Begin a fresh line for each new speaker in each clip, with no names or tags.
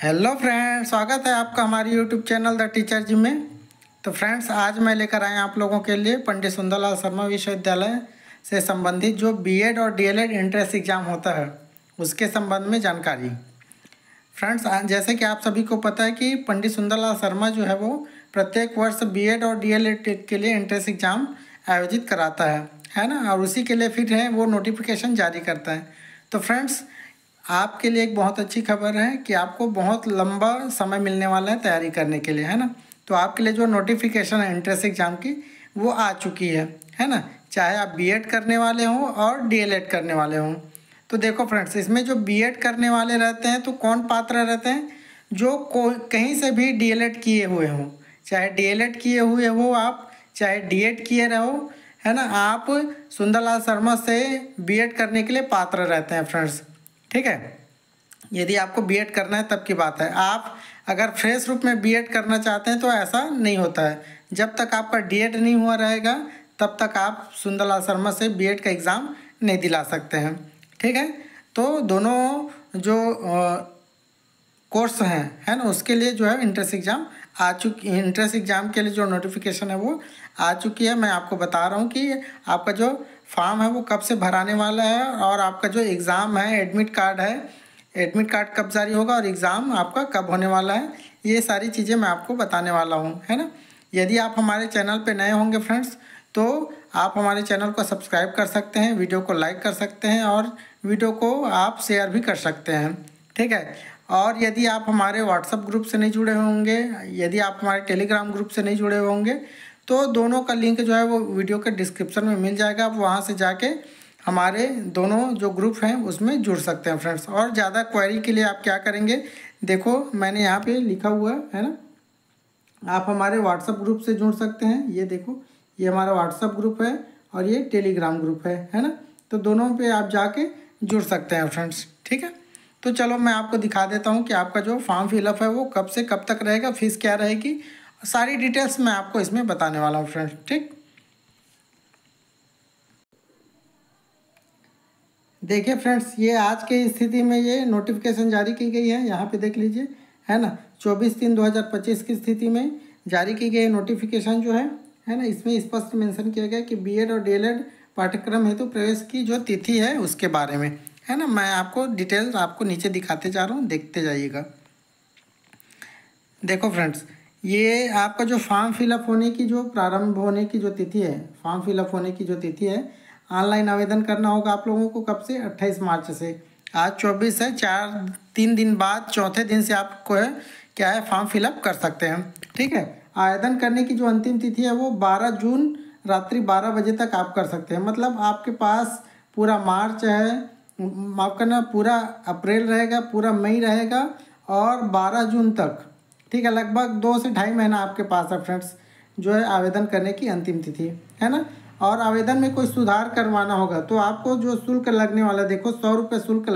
Hello friends, स्वागत है आपका हमारे यूट्यूब चैनल द टीचर जी में। तो फ्रेंड्स, आज मैं लेकर आए आप लोगों के लिए पंडित सुंदरलाल शर्मा विश्वविद्यालय से संबंधित जो बीएड और डीएलएड एंट्रेंस एग्ज़ाम होता है उसके संबंध में जानकारी। फ्रेंड्स, जैसे कि आप सभी को पता है कि पंडित सुंदरलाल शर्मा जो है वो प्रत्येक वर्ष बीएड और डीएलएड के लिए एंट्रेंस एग्ज़ाम आयोजित कराता है ना, और उसी के लिए फिर है वो नोटिफिकेशन जारी करता है। तो फ्रेंड्स, आपके लिए एक बहुत अच्छी खबर है कि आपको बहुत लंबा समय मिलने वाला है तैयारी करने के लिए, है ना। तो आपके लिए जो नोटिफिकेशन है एंट्रेंस एग्ज़ाम की वो आ चुकी है ना। चाहे आप बीएड करने वाले हों और डीएलएड करने वाले हों। तो देखो फ्रेंड्स, इसमें जो बीएड करने वाले रहते हैं तो कौन पात्र रहते हैं? जो कहीं से भी डीएलएड किए हुए हों, चाहे डीएलएड किए हुए हो आप, चाहे डीएड किए रहो, है ना। आप सुंदरलाल शर्मा से बीएड करने के लिए पात्र रहते हैं फ्रेंड्स, ठीक है। यदि आपको बीएड करना है तब की बात है। आप अगर फ्रेश रूप में बीएड करना चाहते हैं तो ऐसा नहीं होता है। जब तक आपका डीएड नहीं हुआ रहेगा तब तक आप सुंदरलाल शर्मा से बीएड का एग्ज़ाम नहीं दिला सकते हैं, ठीक है। तो दोनों जो कोर्स हैं, है ना, उसके लिए जो है एंट्रेंस एग्ज़ाम आ चुकी है। एंट्रेंस एग्ज़ाम के लिए जो नोटिफिकेशन है वो आ चुकी है। मैं आपको बता रहा हूँ कि आपका जो फॉर्म है वो कब से भराने वाला है और आपका जो एग्ज़ाम है, एडमिट कार्ड है, एडमिट कार्ड कब जारी होगा और एग्ज़ाम आपका कब होने वाला है, ये सारी चीज़ें मैं आपको बताने वाला हूँ, है ना। यदि आप हमारे चैनल पे नए होंगे फ्रेंड्स तो आप हमारे चैनल को सब्सक्राइब कर सकते हैं, वीडियो को लाइक कर सकते हैं और वीडियो को आप शेयर भी कर सकते हैं, ठीक है। और यदि आप हमारे व्हाट्सएप ग्रुप से नहीं जुड़े होंगे, यदि आप हमारे टेलीग्राम ग्रुप से नहीं जुड़े होंगे तो दोनों का लिंक जो है वो वीडियो के डिस्क्रिप्शन में मिल जाएगा। आप वहाँ से जाके हमारे दोनों जो ग्रुप हैं उसमें जुड़ सकते हैं फ्रेंड्स। और ज़्यादा क्वेरी के लिए आप क्या करेंगे, देखो मैंने यहाँ पे लिखा हुआ है ना, आप हमारे व्हाट्सएप ग्रुप से जुड़ सकते हैं। ये देखो, ये हमारा व्हाट्सएप ग्रुप है और ये टेलीग्राम ग्रुप है ना। तो दोनों पे आप जाके जुड़ सकते हैं फ्रेंड्स, ठीक है। तो चलो मैं आपको दिखा देता हूँ कि आपका जो फॉर्म फिलअप है वो कब से कब तक रहेगा, फीस क्या रहेगी, सारी डिटेल्स मैं आपको इसमें बताने वाला हूँ फ्रेंड्स, ठीक। देखिए फ्रेंड्स, ये आज की स्थिति में ये नोटिफिकेशन जारी की गई है, यहाँ पे देख लीजिए, है ना। 24/3/2025 की स्थिति में जारी की गई नोटिफिकेशन जो है ना, इसमें स्पष्ट मेंशन किया गया कि बीएड और डीएलएड पाठ्यक्रम हेतु प्रवेश की जो तिथि है उसके बारे में, है ना। मैं आपको डिटेल्स आपको नीचे दिखाते जा रहा हूँ, देखते जाइएगा। देखो फ्रेंड्स, ये आपका जो फॉर्म फिलअप होने की जो प्रारंभ होने की जो तिथि है, फॉर्म फिलअप होने की जो तिथि है, ऑनलाइन आवेदन करना होगा आप लोगों को कब से, 28 मार्च से। आज 24 है, 3 दिन बाद चौथे दिन से आपको है क्या है फॉर्म फिलअप कर सकते हैं, ठीक है। आवेदन करने की जो अंतिम तिथि है वो 12 जून रात्रि 12 बजे तक आप कर सकते हैं। मतलब आपके पास पूरा मार्च है, माफ़ करना, पूरा अप्रैल रहेगा, पूरा मई रहेगा और 12 जून तक, ठीक है, लगभग 2 से ढाई महीना आपके पास है फ्रेंड्स, जो है आवेदन करने की अंतिम तिथि, है ना। और आवेदन में कोई सुधार करवाना होगा तो आपको जो शुल्क लगने वाला, देखो 100 रुपये शुल्क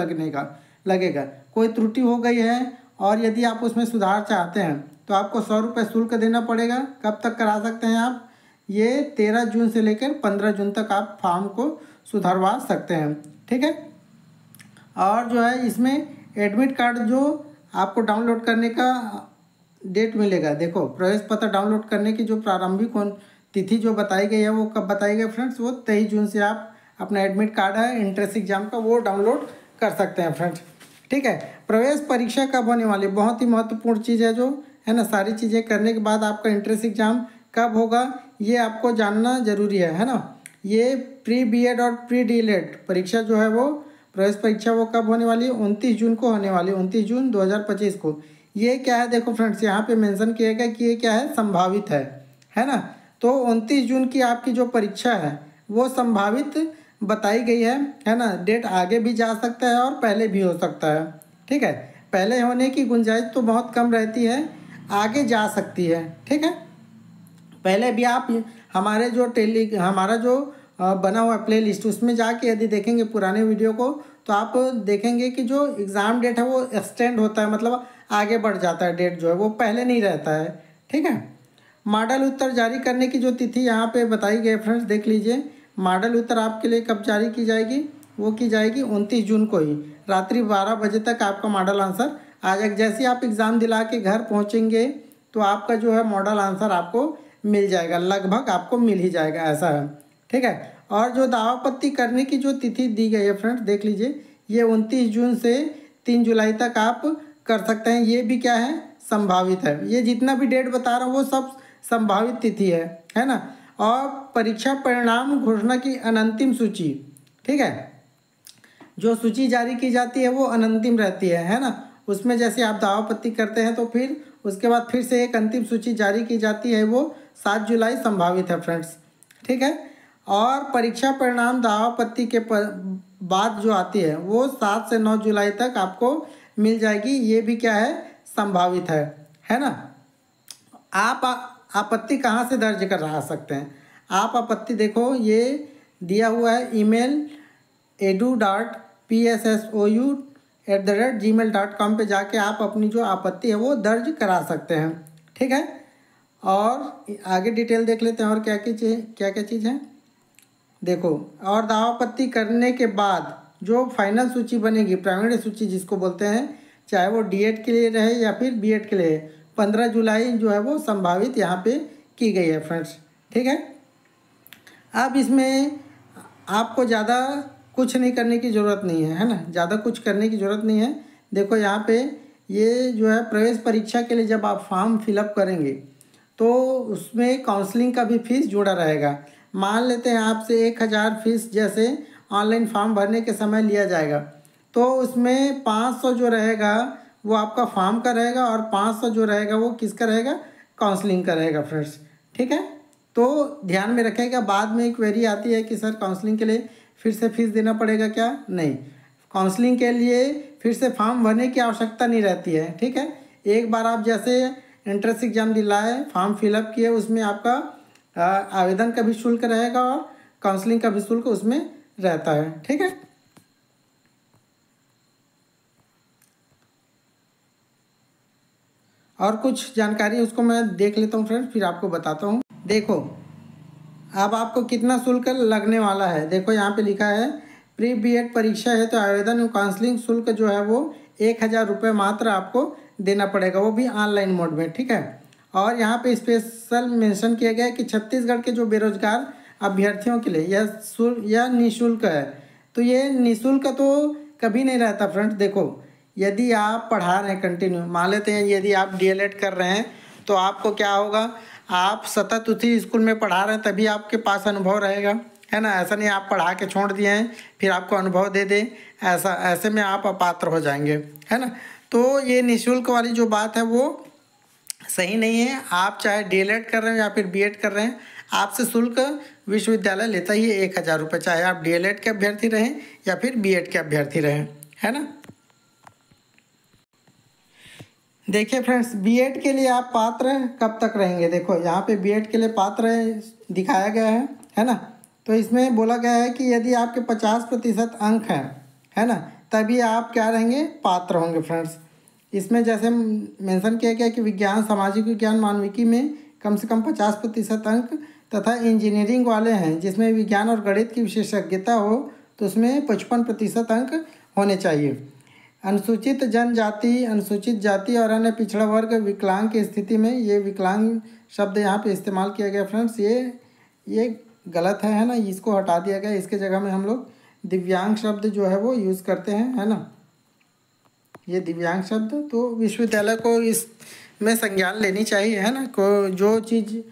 लगेगा। कोई त्रुटि हो गई है और यदि आप उसमें सुधार चाहते हैं तो आपको 100 रुपये शुल्क देना पड़ेगा। कब तक करा सकते हैं आप? ये 13 जून से लेकर 15 जून तक आप फॉर्म को सुधरवा सकते हैं, ठीक है। और जो है इसमें एडमिट कार्ड जो आपको डाउनलोड करने का डेट मिलेगा, देखो प्रवेश पत्र डाउनलोड करने की जो प्रारंभिक तिथि जो बताई गई है वो कब बताई गई फ्रेंड्स, वो 23 जून से आप अपना एडमिट कार्ड है एंट्रेंस एग्जाम का वो डाउनलोड कर सकते हैं फ्रेंड्स, ठीक है। प्रवेश परीक्षा कब होने वाली, बहुत ही महत्वपूर्ण चीज़ है जो है ना। सारी चीज़ें करने के बाद आपका एंट्रेंस एग्जाम कब होगा ये आपको जानना जरूरी है ना। ये प्री बीएड और प्री डीएलएड परीक्षा जो है वो प्रवेश परीक्षा वो कब होने वाली है, 29 जून को होने वाली है, 29 जून 2025 को। ये क्या है, देखो फ्रेंड्स, यहाँ पे मेंशन किया गया कि ये क्या है, संभावित है ना। तो 29 जून की आपकी जो परीक्षा है वो संभावित बताई गई है ना। डेट आगे भी जा सकता है और पहले भी हो सकता है, ठीक है। पहले होने की गुंजाइश तो बहुत कम रहती है, आगे जा सकती है, ठीक है। पहले भी आप हमारे जो हमारा जो बना हुआ प्ले लिस्ट उसमें जाके यदि देखेंगे पुराने वीडियो को तो आप देखेंगे कि जो एग्ज़ाम डेट है वो एक्सटेंड होता है, मतलब आगे बढ़ जाता है। डेट जो है वो पहले नहीं रहता है, ठीक है। मॉडल उत्तर जारी करने की जो तिथि यहाँ पे बताई गई फ्रेंड्स, देख लीजिए। मॉडल उत्तर आपके लिए कब जारी की जाएगी, वो की जाएगी 29 जून को ही रात्रि 12 बजे तक आपका मॉडल आंसर आ जाएगा। जैसे ही आप एग्ज़ाम दिला के घर पहुँचेंगे तो आपका जो है मॉडल आंसर आपको मिल जाएगा, लगभग आपको मिल ही जाएगा, ऐसा है। ठीक है। और जो दावा आपत्ति करने की जो तिथि दी गई है फ्रेंड्स, देख लीजिए, ये 29 जून से 3 जुलाई तक आप कर सकते हैं। ये भी क्या है, संभावित है। ये जितना भी डेट बता रहा हूँ वो सब संभावित तिथि है ना। और परीक्षा परिणाम घोषणा की अनंतिम सूची, ठीक है, जो सूची जारी की जाती है वो अनंतिम रहती है ना। उसमें जैसे आप दावा आपत्ति करते हैं तो फिर उसके बाद फिर से एक अंतिम सूची जारी की जाती है, वो 7 जुलाई संभावित है फ्रेंड्स। ठीक है। और परीक्षा परिणाम दावा आपत्ति के बाद जो आती है वो 7 से 9 जुलाई तक आपको मिल जाएगी। ये भी क्या है, संभावित है ना। आप आपत्ति कहाँ से दर्ज करा सकते हैं? आप आपत्ति देखो, ये दिया हुआ है email edu.pssou@gmail.com पे जाके आप अपनी जो आपत्ति है वो दर्ज करा सकते हैं। ठीक है। और आगे डिटेल देख लेते हैं और क्या क्या चीज़ है। देखो, और दावा आपत्ति करने के बाद जो फाइनल सूची बनेगी, प्राइमरी सूची जिसको बोलते हैं, चाहे वो डीएड के लिए रहे या फिर बीएड के लिए, 15 जुलाई जो है वो संभावित यहाँ पे की गई है फ्रेंड्स। ठीक है। अब इसमें आपको ज़्यादा कुछ नहीं करने की ज़रूरत नहीं है ना, ज़्यादा कुछ करने की ज़रूरत नहीं है। देखो यहाँ पे ये जो है प्रवेश परीक्षा के लिए जब आप फॉर्म फिलअप करेंगे तो उसमें काउंसलिंग का भी फीस जुड़ा रहेगा। मान लेते हैं आपसे 1000 फीस जैसे ऑनलाइन फॉर्म भरने के समय लिया जाएगा, तो उसमें 500 जो रहेगा वो आपका फॉर्म का रहेगा और 500 जो रहेगा वो किसका रहेगा, काउंसलिंग का रहेगा फ्रेंड्स। ठीक है। तो ध्यान में रखेगा, बाद में एक क्वेरी आती है कि सर काउंसलिंग के लिए फिर से फीस देना पड़ेगा क्या? नहीं, काउंसलिंग के लिए फिर से फॉर्म भरने की आवश्यकता नहीं रहती है। ठीक है। एक बार आप जैसे एंट्रेंस एग्जाम दिलाए, फॉर्म फिलअप किए, उसमें आपका आवेदन का भी शुल्क रहेगा और काउंसलिंग का भी शुल्क उसमें रहता है। ठीक है। और कुछ जानकारी उसको मैं देख लेता हूँ फ्रेंड्स, फिर आपको बताता हूँ। देखो, अब आपको कितना शुल्क लगने वाला है। देखो यहाँ पे लिखा है प्री बीएड परीक्षा है तो आवेदन और काउंसलिंग शुल्क जो है वो 1000 रुपये मात्र आपको देना पड़ेगा, वो भी ऑनलाइन मोड में। ठीक है। और यहाँ पे स्पेशल मेंशन किया गया है कि छत्तीसगढ़ के जो बेरोजगार अभ्यर्थियों के लिए यह निःशुल्क है। तो ये निःशुल्क तो कभी नहीं रहता फ्रेंड्स। देखो, यदि आप पढ़ा रहे हैं कंटिन्यू, मान लेते हैं यदि आप डीएलएड कर रहे हैं तो आपको क्या होगा, आप सतत उसी स्कूल में पढ़ा रहे हैं तभी आपके पास अनुभव रहेगा, है ना। ऐसा नहीं आप पढ़ा के छोड़ दिए हैं फिर आपको अनुभव दे दें, ऐसे में आप अपात्र हो जाएंगे, है ना। तो ये निःशुल्क वाली जो बात है वो सही नहीं है। आप चाहे डीएलएड कर रहे हैं या फिर बीएड कर रहे हैं, आपसे शुल्क विश्वविद्यालय लेता ही है 1000 रुपये, चाहे आप डीएलएड के अभ्यर्थी रहें या फिर बीएड के अभ्यर्थी रहें, है ना। देखिए फ्रेंड्स, बीएड के लिए आप पात्र कब तक रहेंगे? देखो यहाँ पे बीएड के लिए पात्र दिखाया गया है ना। तो इसमें बोला गया है कि यदि आपके 50% अंक हैं, है ना, तभी आप क्या रहेंगे, पात्र होंगे फ्रेंड्स। इसमें जैसे मेंशन किया गया कि विज्ञान, सामाजिक विज्ञान, मानविकी में कम से कम 50% अंक तथा इंजीनियरिंग वाले हैं जिसमें विज्ञान और गणित की विशेषज्ञता हो तो उसमें 55% अंक होने चाहिए। अनुसूचित जनजाति, अनुसूचित जाति और अन्य पिछड़ा वर्ग, विकलांग की स्थिति में, ये विकलांग शब्द यहाँ पे इस्तेमाल किया गया फ्रेंड्स, ये गलत है ना, इसको हटा दिया गया। इसके जगह में हम लोग दिव्यांग शब्द जो है वो यूज़ करते हैं, है ना। ये दिव्यांग शब्द तो विश्वविद्यालय को इसमें संज्ञान लेनी चाहिए, है ना। को जो चीज़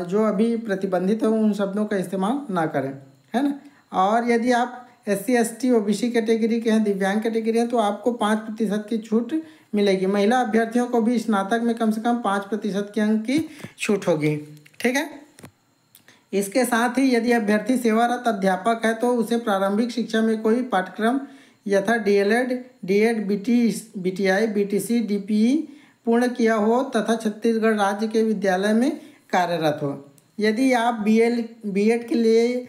जो अभी प्रतिबंधित हो उन शब्दों का इस्तेमाल ना करें, है ना। और यदि आप SC ST OBC कैटेगरी के हैं, दिव्यांग कैटेगरी हैं, तो आपको 5% की छूट मिलेगी। महिला अभ्यर्थियों को भी स्नातक में कम से कम 5% के अंक की छूट होगी। ठीक है। इसके साथ ही यदि अभ्यर्थी सेवारत अध्यापक है तो उसे प्रारंभिक शिक्षा में कोई पाठ्यक्रम यथा DElEd, DEd, BTI, BTC, DPE पूर्ण किया हो तथा छत्तीसगढ़ राज्य के विद्यालय में कार्यरत हो। यदि आप बीएड के लिए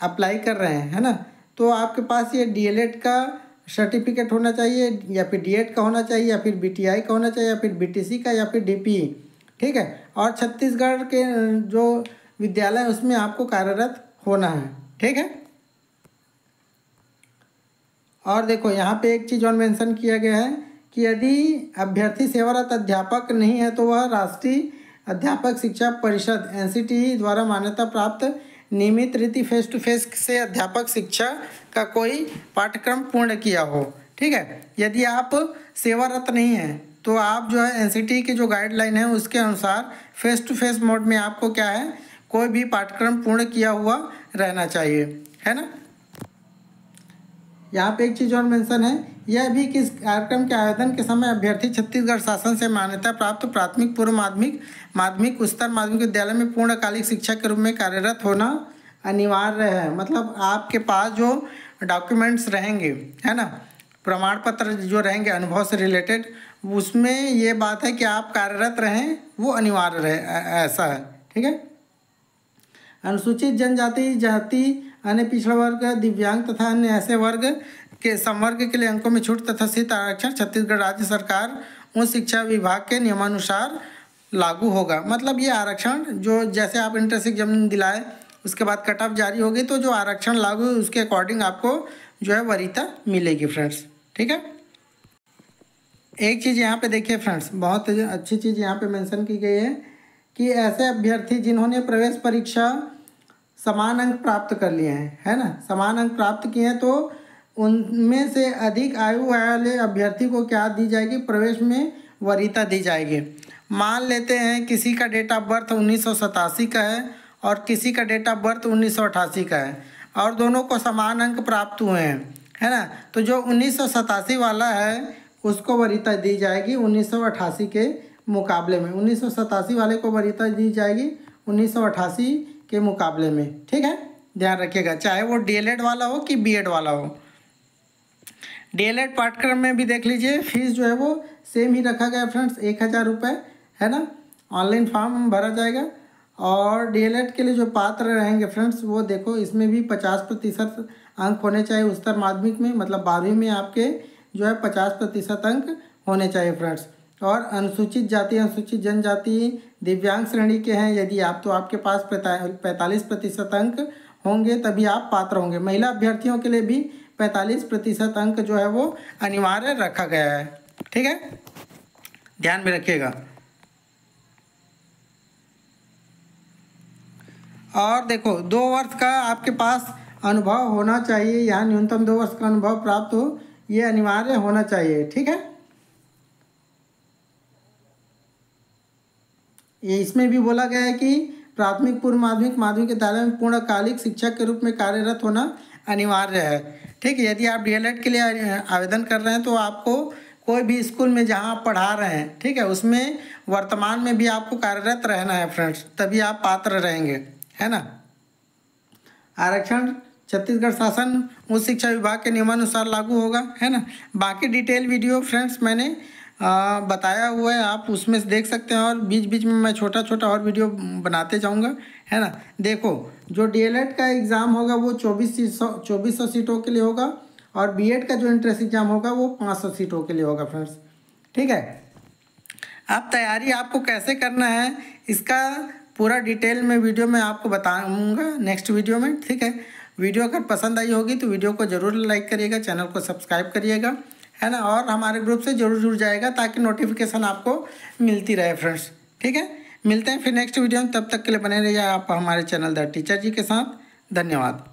अप्लाई कर रहे हैं, है ना, तो आपके पास ये डीएलएड का सर्टिफिकेट होना चाहिए या फिर डीएड का होना चाहिए या फिर BTI का होना चाहिए या फिर BTC का या फिर DPE। ठीक है। और छत्तीसगढ़ के जो विद्यालय उसमें आपको कार्यरत होना है। ठीक है। और देखो यहाँ पे एक चीज़ और मेंशन किया गया है कि यदि अभ्यर्थी सेवारत अध्यापक नहीं है तो वह राष्ट्रीय अध्यापक शिक्षा परिषद NCTE द्वारा मान्यता प्राप्त नियमित रीति फेस टू फेस से अध्यापक शिक्षा का कोई पाठ्यक्रम पूर्ण किया हो। ठीक है, यदि आप सेवारत नहीं हैं तो आप जो है NCTE की जो गाइडलाइन है उसके अनुसार फेस टू फेस मोड में आपको क्या है, कोई भी पाठ्यक्रम पूर्ण किया हुआ रहना चाहिए, है ना। यहाँ पे एक चीज़ और मेंशन है, यह भी किस कार्यक्रम के आवेदन के समय अभ्यर्थी छत्तीसगढ़ शासन से मान्यता प्राप्त प्राथमिक, पूर्व माध्यमिक, माध्यमिक, उच्चतर माध्यमिक विद्यालय में पूर्णकालिक शिक्षक के रूप में कार्यरत होना अनिवार्य है। मतलब आपके पास जो डॉक्यूमेंट्स रहेंगे, है ना, प्रमाण पत्र जो रहेंगे अनुभव से रिलेटेड, उसमें ये बात है कि आप कार्यरत रहें, वो अनिवार्य रहे, ऐसा है। ठीक है। अनुसूचित जनजाति, जाति, अन्य पिछड़ा वर्ग, दिव्यांग तथा अन्य ऐसे वर्ग के संवर्ग के लिए अंकों में छूट तथा सीट आरक्षण छत्तीसगढ़ राज्य सरकार उच्च शिक्षा विभाग के नियमानुसार लागू होगा। मतलब ये आरक्षण जो जैसे आप इंट्रेंस एग्जाम दिलाए उसके बाद कट ऑफ जारी होगी तो जो आरक्षण लागू है उसके अकॉर्डिंग आपको जो है वरीयता मिलेगी फ्रेंड्स। ठीक है। एक चीज़ यहाँ पे देखिए फ्रेंड्स, बहुत अच्छी चीज़ यहाँ पे मेंशन की गई है कि ऐसे अभ्यर्थी जिन्होंने प्रवेश परीक्षा समान अंक प्राप्त कर लिए हैं, है ना, समान अंक प्राप्त किए हैं, तो उनमें से अधिक आयु वाले अभ्यर्थी को क्या दी जाएगी, प्रवेश में वरीयता दी जाएगी। मान लेते हैं किसी का डेट ऑफ बर्थ 1987 का है और किसी का डेट ऑफ बर्थ 1988 का है और दोनों को समान अंक प्राप्त हुए हैं, है ना, तो जो 1987 वाला है उसको वरीयता दी जाएगी 1988 के मुकाबले में। 1987 वाले को वरीयता दी जाएगी 1988 के मुकाबले में। ठीक है, ध्यान रखिएगा, चाहे वो DLED वाला हो कि BEd वाला हो। DLED पाठ्यक्रम में भी देख लीजिए फीस जो है वो सेम ही रखा गया फ्रेंड्स, 1000 रुपये, है ना। ऑनलाइन फॉर्म भरा जाएगा और DLED के लिए जो पात्र रहेंगे फ्रेंड्स वो देखो इसमें भी 50% अंक होने चाहिए उच्चतर माध्यमिक में, मतलब 12वीं में आपके जो है 50% अंक होने चाहिए फ्रेंड्स। और अनुसूचित जाति, अनुसूचित जनजाति, दिव्यांग श्रेणी के हैं यदि आप, तो आपके पास 45% अंक होंगे तभी आप पात्र होंगे। महिला अभ्यर्थियों के लिए भी 45% अंक जो है वो अनिवार्य रखा गया है। ठीक है, ध्यान में रखिएगा। और देखो 2 वर्ष का आपके पास अनुभव होना चाहिए, यहाँ न्यूनतम 2 वर्ष का अनुभव प्राप्त हो, ये अनिवार्य होना चाहिए। ठीक है, ये इसमें भी बोला गया है कि प्राथमिक, पूर्व माध्यमिक, माध्यमिक विद्यालय में पूर्णकालिक शिक्षक के रूप में कार्यरत होना अनिवार्य है। ठीक है, यदि आप DLED के लिए आवेदन कर रहे हैं तो आपको कोई भी स्कूल में जहां आप पढ़ा रहे हैं, ठीक है, उसमें वर्तमान में भी आपको कार्यरत रहना है फ्रेंड्स, तभी आप पात्र रहेंगे, है ना। आरक्षण छत्तीसगढ़ शासन उच्च शिक्षा विभाग के नियमानुसार लागू होगा, है ना। बाकी डिटेल वीडियो फ्रेंड्स मैंने बताया हुआ है, आप उसमें से देख सकते हैं और बीच बीच में मैं छोटा छोटा और वीडियो बनाते जाऊंगा, है ना। देखो जो DLED का एग्ज़ाम होगा वो 2400 सीटों के लिए होगा और BEd का जो एंट्रेंस एग्ज़ाम होगा वो 500 सीटों के लिए होगा फ्रेंड्स। ठीक है, अब तैयारी आपको कैसे करना है इसका पूरा डिटेल में वीडियो में आपको बताऊँगा नेक्स्ट वीडियो में। ठीक है, वीडियो अगर पसंद आई होगी तो वीडियो को ज़रूर लाइक करिएगा, चैनल को सब्सक्राइब करिएगा, है ना, और हमारे ग्रुप से जरूर जुड़ जाएगा ताकि नोटिफिकेशन आपको मिलती रहे फ्रेंड्स। ठीक है, मिलते हैं फिर नेक्स्ट वीडियो में, तब तक के लिए बने रहिए आप हमारे चैनल द टीचर जी के साथ। धन्यवाद।